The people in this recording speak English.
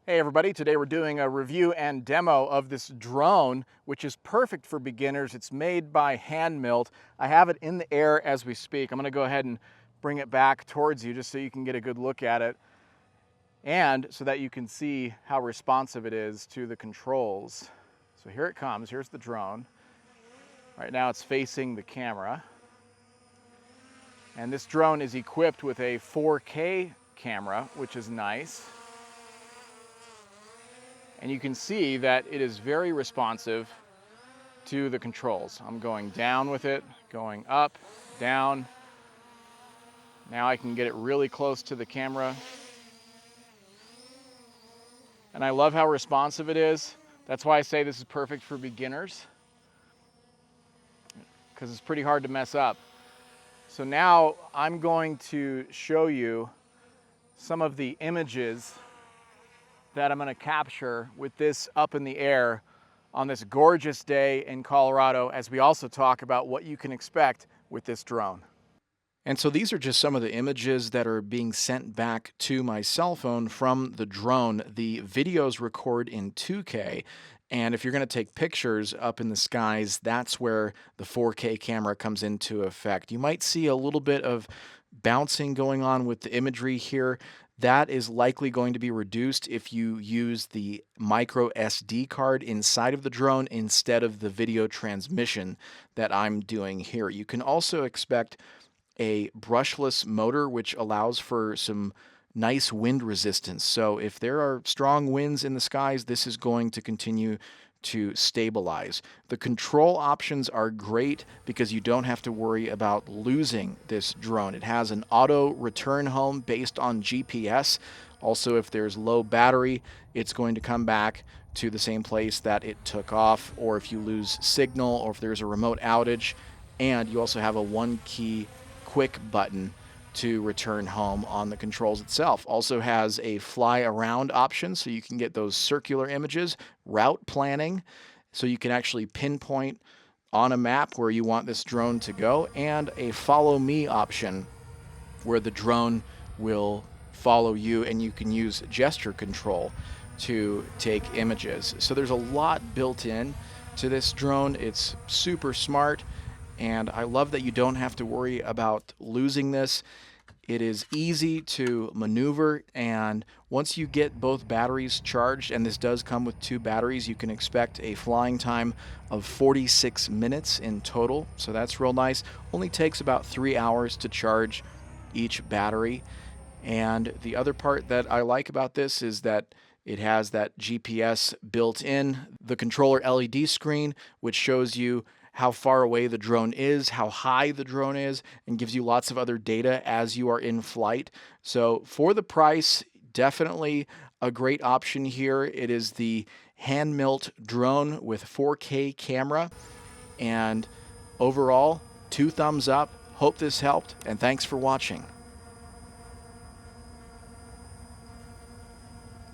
Hey everybody, today we're doing a review and demo of this drone, which is perfect for beginners. It's made by Hanmilt. I have it in the air as we speak. I'm gonna go ahead and bring it back towards you just so you can get a good look at it and so that you can see how responsive it is to the controls. So here it comes, here's the drone. Right now it's facing the camera. And this drone is equipped with a 4K camera, which is nice. And you can see that it is very responsive to the controls. I'm going down with it, going up, down. Now I can get it really close to the camera. And I love how responsive it is. That's why I say this is perfect for beginners, because it's pretty hard to mess up. So now I'm going to show you some of the images that I'm going to capture with this up in the air on this gorgeous day in Colorado, as we also talk about what you can expect with this drone. And so these are just some of the images that are being sent back to my cell phone from the drone. The videos record in 2K, and if you're going to take pictures up in the skies, that's where the 4K camera comes into effect. You might see a little bit of bouncing going on with the imagery here. That is likely going to be reduced if you use the micro SD card inside of the drone instead of the video transmission that I'm doing here. You can also expect a brushless motor, which allows for some nice wind resistance. So if there are strong winds in the skies, this is going to continue to stabilize. The control options are great because you don't have to worry about losing this drone. It has an auto return home based on GPS. Also, if there's low battery, it's going to come back to the same place that it took off, or if you lose signal, or if there's a remote outage. And you also have a one-key quick button to return home on the controls itself. Also has a fly around option, so you can get those circular images, route planning, so you can actually pinpoint on a map where you want this drone to go, and a follow me option where the drone will follow you and you can use gesture control to take images. So there's a lot built in to this drone. It's super smart, and I love that you don't have to worry about losing this. It is easy to maneuver, and once you get both batteries charged, and this does come with 2 batteries, you can expect a flying time of 46 minutes in total. So that's real nice. Only takes about 3 hours to charge each battery. And the other part that I like about this is that it has that GPS built in, the controller LED screen, which shows you how far away the drone is, how high the drone is, and gives you lots of other data as you are in flight. So for the price, definitely a great option here. It is the Hanmilt drone with 4K camera. And overall, 2 thumbs up. Hope this helped, and thanks for watching.